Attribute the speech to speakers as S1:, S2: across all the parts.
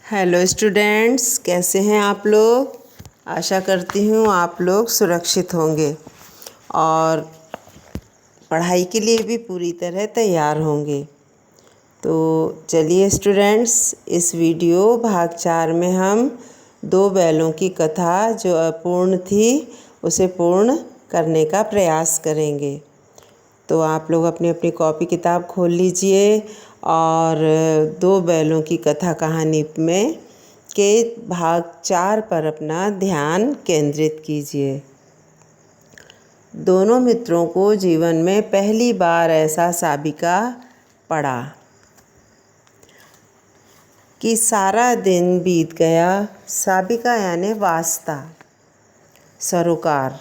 S1: Hello students, कैसे हैं आप लोग। आशा करती हूँ आप लोग सुरक्षित होंगे और पढ़ाई के लिए भी पूरी तरह तैयार होंगे। तो चलिए स्टूडेंट्स, इस वीडियो भाग 4 में हम 2 बैलों की कथा जो अपूर्ण थी उसे पूर्ण करने का प्रयास करेंगे। तो आप लोग अपनी अपनी कॉपी किताब खोल लीजिए और 2 बैलों की कथा कहानी में के भाग 4 पर अपना ध्यान केंद्रित कीजिए। दोनों मित्रों को जीवन में पहली बार ऐसा साबिका पड़ा कि सारा दिन बीत गया। साबिका यानी वास्ता, सरोकार।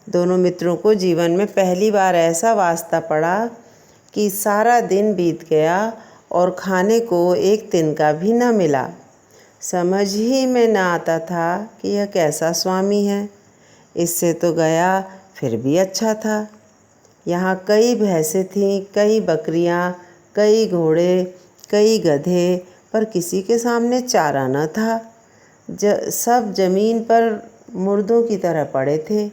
S1: दोनों मित्रों को जीवन में पहली बार ऐसा वास्ता पड़ा कि सारा दिन बीत गया और खाने को एक तिनका भी न मिला। समझ ही में न आता था कि यह कैसा स्वामी है। इससे तो गया फिर भी अच्छा था। यहाँ कई भैंसें थीं, कई बकरियाँ, कई घोड़े, कई गधे, पर किसी के सामने चारा न था। सब जमीन पर मुर्दों की तरह पड़े थे।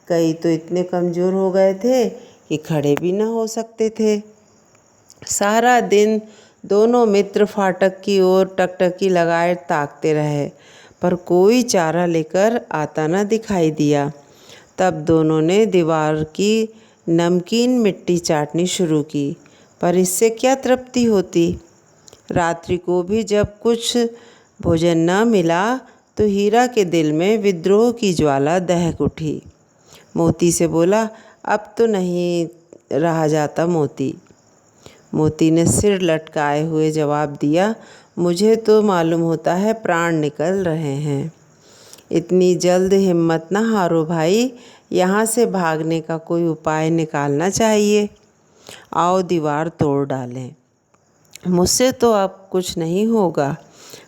S1: कई तो इतने कमज़ोर हो गए थे कि खड़े भी न हो सकते थे। सारा दिन दोनों मित्र फाटक की ओर टकटकी लगाए ताकते रहे, पर कोई चारा लेकर आता न दिखाई दिया। तब दोनों ने दीवार की नमकीन मिट्टी चाटनी शुरू की, पर इससे क्या तृप्ति होती। रात्रि को भी जब कुछ भोजन न मिला तो हीरा के दिल में विद्रोह की ज्वाला दहक उठी। मोती से बोला, अब तो नहीं रहा जाता मोती। मोती ने सिर लटकाए हुए जवाब दिया, मुझे तो मालूम होता है प्राण निकल रहे हैं। इतनी जल्द हिम्मत न हारो भाई, यहाँ से भागने का कोई उपाय निकालना चाहिए। आओ दीवार तोड़ डालें। मुझसे तो अब कुछ नहीं होगा।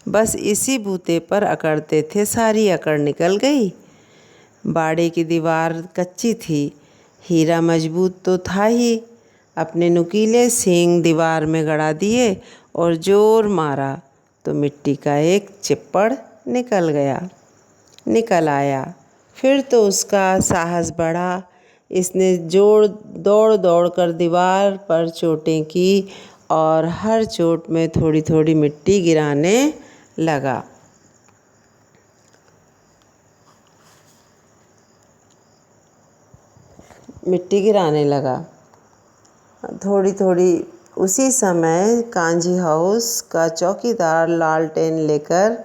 S1: बस इसी बूते पर अकड़ते थे, सारी अकड़ निकल गई। बाड़े की दीवार कच्ची थी, हीरा मजबूत तो था ही। अपने नुकीले सींग दीवार में गड़ा दिए और जोर मारा तो मिट्टी का एक चिप्पड़ निकल आया। फिर तो उसका साहस बढ़ा। इसने दौड़ दौड़ कर दीवार पर चोटें की और हर चोट में थोड़ी थोड़ी मिट्टी गिराने लगा। थोड़ी थोड़ी उसी समय कांजी हाउस का चौकीदार लालटेन लेकर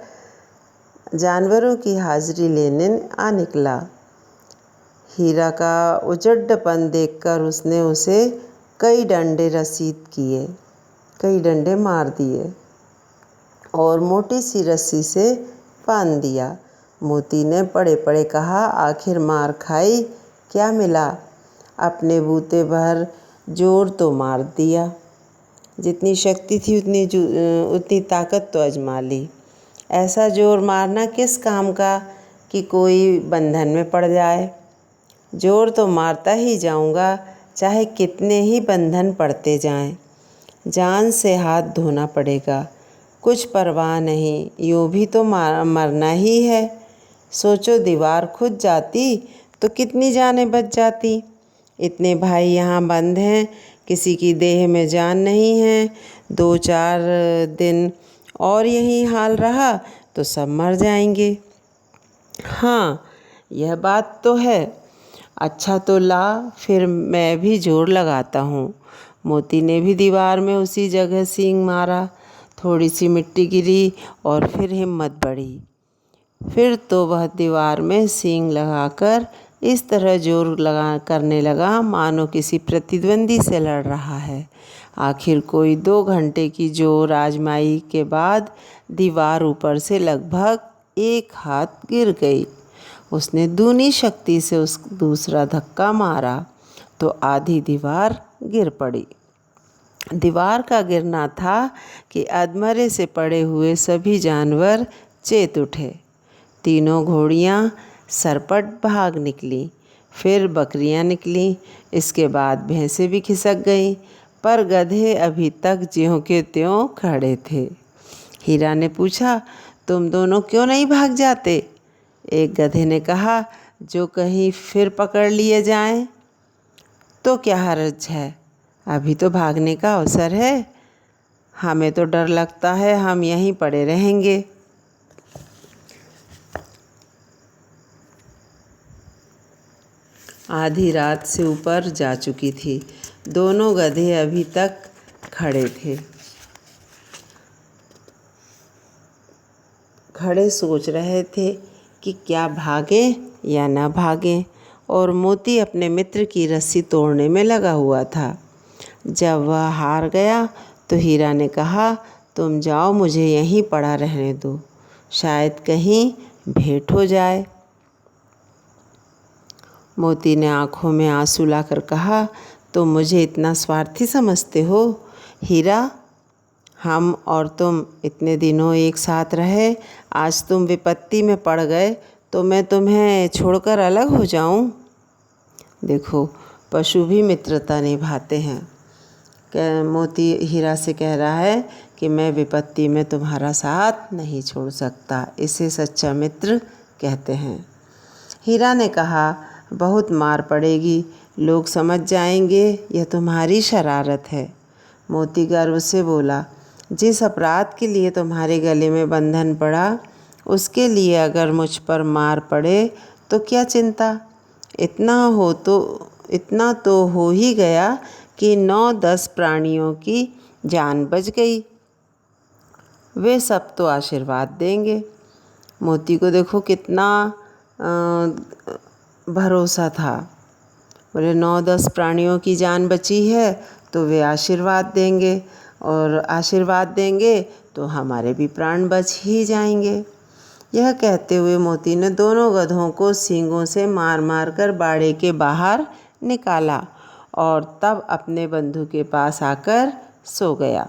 S1: जानवरों की हाजिरी लेने आ निकला। हीरा का उजड्डपन देखकर उसने उसे कई डंडे मार दिए और मोटी सी रस्सी से बांध दिया। मोती ने पड़े पड़े कहा, आखिर मार खाई, क्या मिला। अपने बूते भर जोर तो मार दिया। जितनी शक्ति थी उतनी ताकत तो आजमा ली। ऐसा जोर मारना किस काम का कि कोई बंधन में पड़ जाए। जोर तो मारता ही जाऊंगा, चाहे कितने ही बंधन पड़ते जाएं। जान से हाथ धोना पड़ेगा, कुछ परवाह नहीं, यूँ भी तो मरना ही है। सोचो, दीवार खुद जाती तो कितनी जानें बच जाती। इतने भाई यहाँ बंद हैं, किसी की देह में जान नहीं है। 2-4 दिन और यही हाल रहा तो सब मर जाएंगे। हाँ, यह बात तो है। अच्छा तो ला, फिर मैं भी जोर लगाता हूँ। मोती ने भी दीवार में उसी जगह सींग मारा। थोड़ी सी मिट्टी गिरी और फिर हिम्मत बढ़ी। फिर तो वह दीवार में सींग लगाकर इस तरह जोर करने लगा मानो किसी प्रतिद्वंदी से लड़ रहा है। आखिर कोई 2 घंटे की जोर आजमाई के बाद दीवार ऊपर से लगभग 1 हाथ गिर गई। उसने दूनी शक्ति से दूसरा धक्का मारा तो आधी दीवार गिर पड़ी। दीवार का गिरना था कि अधमरे से पड़े हुए सभी जानवर चेत उठे। तीनों घोड़ियाँ सरपट भाग निकलीं, फिर बकरियाँ निकलीं, इसके बाद भैंसें भी खिसक गईं, पर गधे अभी तक ज्यों के त्यों खड़े थे। हीरा ने पूछा, तुम दोनों क्यों नहीं भाग जाते? एक गधे ने कहा, जो कहीं फिर पकड़ लिए जाएं तो क्या हर्ज है, अभी तो भागने का अवसर है। हमें तो डर लगता है हम यहीं पड़े रहेंगे। आधी रात से ऊपर जा चुकी थी। दोनों गधे अभी तक खड़े थे। खड़े सोच रहे थे कि क्या भागें या न भागें, और मोती अपने मित्र की रस्सी तोड़ने में लगा हुआ था। जब वह हार गया तो हीरा ने कहा, तुम जाओ, मुझे यहीं पड़ा रहने दो, शायद कहीं भेंट हो जाए। मोती ने आंखों में आंसू लाकर कहा, तुम मुझे इतना स्वार्थी समझते हो? हीरा, हम और तुम इतने दिनों एक साथ रहे, आज तुम विपत्ति में पड़ गए तो मैं तुम्हें छोड़कर अलग हो जाऊं? देखो, पशु भी मित्रता निभाते हैं। मोती हीरा से कह रहा है कि मैं विपत्ति में तुम्हारा साथ नहीं छोड़ सकता, इसे सच्चा मित्र कहते हैं। हीरा ने कहा, बहुत मार पड़ेगी, लोग समझ जाएंगे यह तुम्हारी शरारत है। मोती गर्व से बोला, जिस अपराध के लिए तुम्हारे गले में बंधन पड़ा, उसके लिए अगर मुझ पर मार पड़े तो क्या चिंता। इतना तो हो ही गया कि 9-10 प्राणियों की जान बच गई। वे सब तो आशीर्वाद देंगे। मोती को देखो कितना भरोसा था। बोले 9-10 प्राणियों की जान बची है तो वे आशीर्वाद देंगे, और आशीर्वाद देंगे तो हमारे भी प्राण बच ही जाएंगे। यह कहते हुए मोती ने दोनों गधों को सींगों से मार मार कर बाड़े के बाहर निकाला और तब अपने बंधु के पास आकर सो गया।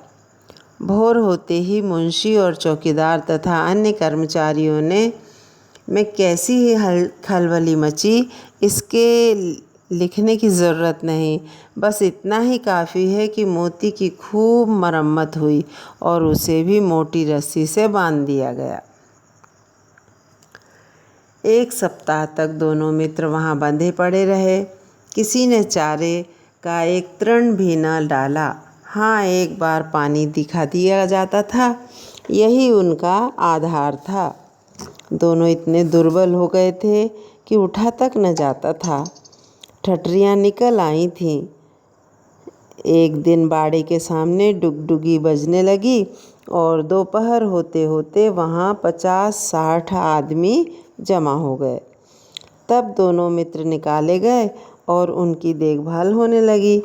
S1: भोर होते ही मुंशी और चौकीदार तथा अन्य कर्मचारियों में कैसी ही खलबली मची, इसके लिखने की ज़रूरत नहीं। बस इतना ही काफ़ी है कि मोती की खूब मरम्मत हुई और उसे भी मोटी रस्सी से बांध दिया गया। 1 सप्ताह तक दोनों मित्र वहाँ बंधे पड़े रहे। किसी ने चारे का एक तृण भी न डाला। हाँ, एक बार पानी दिखा दिया जाता था, यही उनका आधार था। दोनों इतने दुर्बल हो गए थे कि उठा तक न जाता था। ठठरियाँ निकल आई थीं। एक दिन बाड़े के सामने डुगडुगी बजने लगी और दोपहर होते होते वहाँ 50-60 आदमी जमा हो गए। तब दोनों मित्र निकाले गए और उनकी देखभाल होने लगी।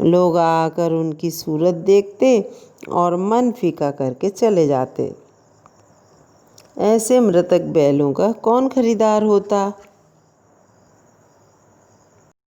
S1: लोग आकर उनकी सूरत देखते और मन फीका करके चले जाते। ऐसे मृतक बैलों का कौन खरीदार होता।